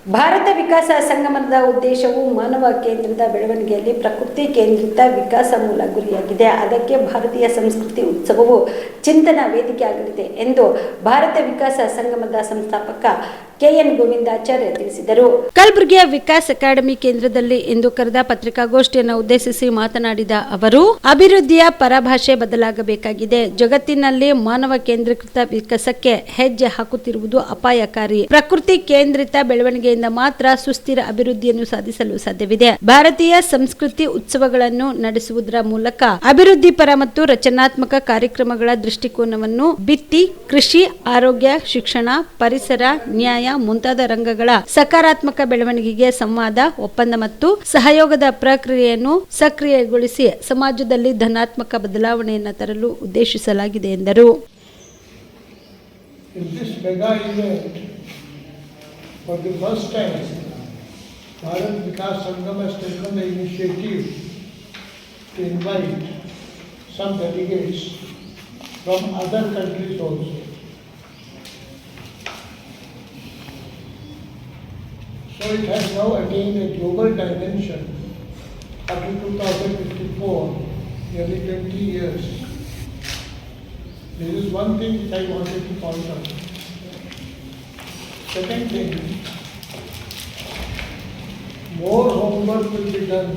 ಭಾರತ ವಿಕಾಸ ಸಂಗಮದ ಉದ್ದೇಶವು ಮಾನವ ಕೇಂದ್ರಿತ ಬೆಳವಣಿಗೆಯಲ್ಲಿ ಪ್ರಕೃತಿ ಕೇಂದ್ರಿತ ವಿಕಾಸ ಮೂಲ ಗುರಿಯಾಗಿದೆ. ಅದಕ್ಕೆ ಭಾರತೀಯ ಸಂಸ್ಕೃತಿ ಉತ್ಸವವು ಚಿಂತನಾ ವೇದಿಕೆಯಾಗಲಿದೆ ಎಂದು ಭಾರತ ವಿಕಾಸ ಸಂಗಮದ ಸಂಸ್ಥಾಪಕ ಕೆಎನ್ ಗೋವಿಂದಾಚಾರ್ಯ ತಿಳಿಸಿದರು. ಕಲಬುರಗಿಯ ವಿಕಾಸ್ ಅಕಾಡೆಮಿ ಕೇಂದ್ರದಲ್ಲಿ ಇಂದು ಕರೆದ ಪತ್ರಿಕಾಗೋಷ್ಠಿಯನ್ನು ಉದ್ದೇಶಿಸಿ ಮಾತನಾಡಿದ ಅವರು, ಅಭಿವೃದ್ಧಿಯ ಪರಭಾಷೆ ಬದಲಾಗಬೇಕಾಗಿದೆ. ಜಗತ್ತಿನಲ್ಲಿ ಮಾನವ ಕೇಂದ್ರೀಕೃತ ವಿಕಾಸಕ್ಕೆ ಹೆಜ್ಜೆ ಹಾಕುತ್ತಿರುವುದು ಅಪಾಯಕಾರಿ. ಪ್ರಕೃತಿ ಕೇಂದ್ರಿತ ಬೆಳವಣಿಗೆಯಿಂದ ಮಾತ್ರ ಸುಸ್ಥಿರ ಅಭಿವೃದ್ಧಿಯನ್ನು ಸಾಧಿಸಲು ಸಾಧ್ಯವಿದೆ. ಭಾರತೀಯ ಸಂಸ್ಕೃತಿ ಉತ್ಸವಗಳನ್ನು ನಡೆಸುವುದರ ಮೂಲಕ ಅಭಿವೃದ್ಧಿ ಪರ ಮತ್ತು ರಚನಾತ್ಮಕ ಕಾರ್ಯಕ್ರಮಗಳ ದೃಷ್ಟಿಕೋನವನ್ನು ಬಿತ್ತಿ ಕೃಷಿ, ಆರೋಗ್ಯ, ಶಿಕ್ಷಣ, ಪರಿಸರ, ನ್ಯಾಯ ಮುಂತಾದ ರಂಗಗಳ ಸಕಾರಾತ್ಮಕ ಬೆಳವಣಿಗೆಗೆ ಸಂವಾದ, ಒಪ್ಪಂದ ಮತ್ತು ಸಹಯೋಗದ ಪ್ರಕ್ರಿಯೆಯನ್ನು ಸಕ್ರಿಯಗೊಳಿಸಿ ಸಮಾಜದಲ್ಲಿ ಧನಾತ್ಮಕ ಬದಲಾವಣೆಯನ್ನು ತರಲು ಉದ್ದೇಶಿಸಲಾಗಿದೆ ಎಂದರು. For the first time, Bharat Vikas Sangam has taken the initiative to invite some delegates from other countries also. So it has now attained a global dimension up to 2054, nearly 20 years. This is one thing which I wanted to point out. Second thing, more homework will be done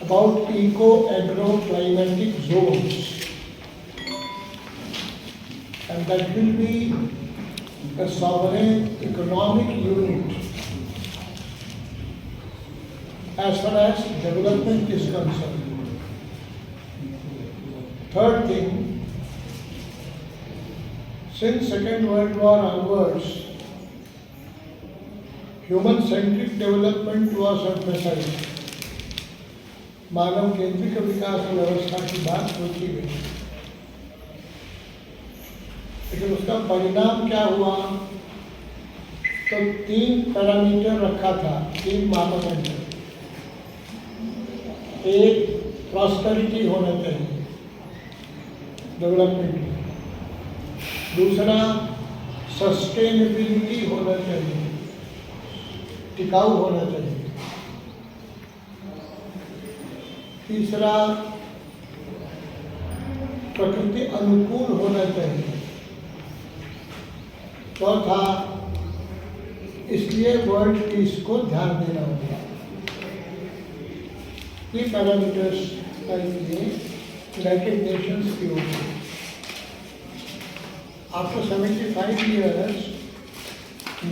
about eco-agro-climatic zones, and that will be a sovereign economic unit as far as development is concerned. Third thing, since Second World War onwards, human-centric development was emphasized. मानव केंद्रित विकास व्यवस्था की बात होती गई, लेकिन उसका परिणाम क्या हुआ? तो 3 पैरामीटर रखा था, 3 मापदंड। एक, प्रॉस्पेरिटी होना चाहिए डेवलपमेंट। दूसरा, सस्टेनेबिलिटी होना चाहिए, टिकाऊ होना चाहिए। तीसरा, प्रकृति अनुकूल होना चाहिए। चौथा, इसलिए वर्ल्ड पीस को ध्यान देना होगा। ये पैरामीटर्स का लिए यूनाइटेड नेशंस की ओर से after 75 years,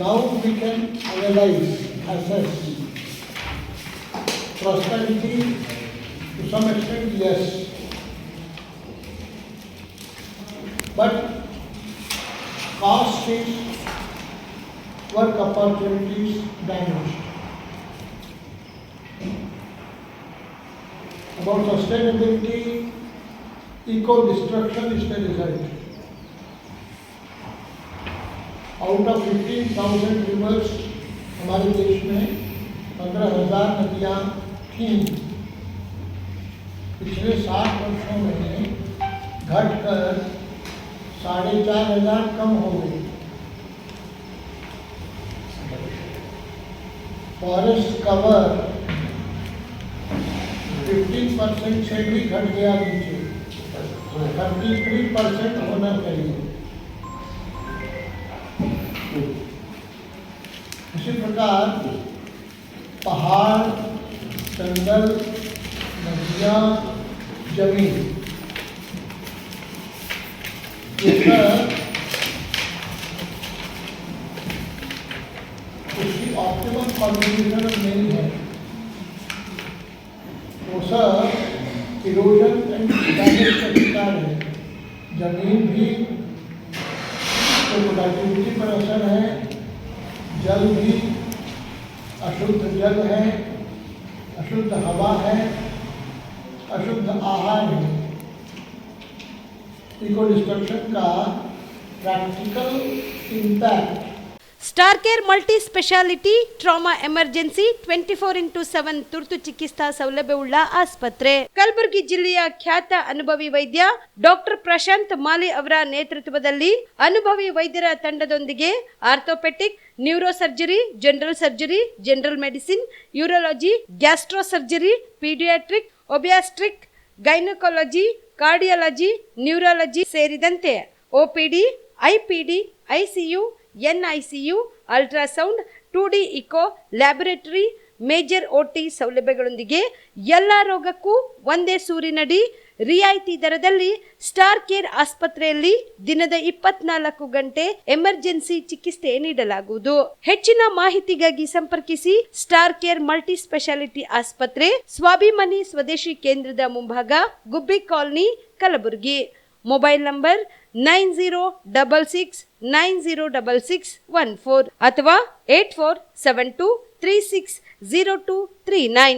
now we can analyze, assess prosperity to some extent, yes, but cost is work opportunities damaged. About sustainability, eco-destruction is the result. Out of 15,000 reverse हमारे देश में 15,000 नदियाँ थीं। पिछले 60 वर्षों में घटकर 4,500 कम हो गई। फॉरेस्ट कवर 15% से भी घट गया नीचे, 33% होना चाहिए। इसी प्रकार पहाड़, जंगल, नदियाँ, जमीन, ये सब उसकी ऑप्टिमल कॉम्बिनेशन नहीं है। वो सब इरोजन एंड डैमेज का शिकार है। जमीन भी प्रोडक्टिविटी पर असर है, जल भी अशुद्ध जल है, अशुद्ध हवा है, अशुद्ध आहार है। इको डिस्ट्रक्शन का practical impact star care multi speciality trauma emergency 24x7 ತುರ್ತು ಚಿಕಿತ್ಸಾ ಸೌಲಭ್ಯವುಳ್ಳ ಆಸ್ಪತ್ರೆ. ಕಲಬುರಗಿ ಜಿಲ್ಲೆಯ ಖ್ಯಾತ ಅನುಭವಿ ವೈದ್ಯ ಡಾಕ್ಟರ್ ಪ್ರಶಾಂತ್ ಮಾಲಿ ಅವರ ನೇತೃತ್ವದಲ್ಲಿ ಅನುಭವಿ ವೈದ್ಯರ ತಂಡದೊಂದಿಗೆ orthopaedic, neuro surgery, general medicine, urology, gastro surgery, paediatric, obstetric, gynaecology, cardiology, neurology ಸೇರಿದಂತೆ OPD, IPD, ICU, NICU, ultrasound, 2D echo, laboratory, major OT ಸೌಲಭ್ಯಗಳೊಂದಿಗೆ ಎಲ್ಲ ರೋಗಕ್ಕೂ ಒಂದೇ ಸೂರಿನಡಿ ರಿಯಾಯಿತಿ ದರದಲ್ಲಿ ಸ್ಟಾರ್ ಕೇರ್ ಆಸ್ಪತ್ರೆಯಲ್ಲಿ ದಿನದ 24 ಗಂಟೆ ಎಮರ್ಜೆನ್ಸಿ ಚಿಕಿತ್ಸೆ ನೀಡಲಾಗುವುದು. ಹೆಚ್ಚಿನ ಮಾಹಿತಿಗಾಗಿ ಸಂಪರ್ಕಿಸಿ ಸ್ಟಾರ್ ಕೇರ್ ಮಲ್ಟಿ ಸ್ಪೆಷಾಲಿಟಿ ಆಸ್ಪತ್ರೆ, ಸ್ವಾಭಿಮಾನಿ ಸ್ವದೇಶಿ ಕೇಂದ್ರದ ಮುಂಭಾಗ, ಗುಬ್ಬಿ ಕಾಲನಿ, ಕಲಬುರಗಿ. ಮೊಬೈಲ್ ನಂಬರ್ 9066906614 ಅಥವಾ 8472360239.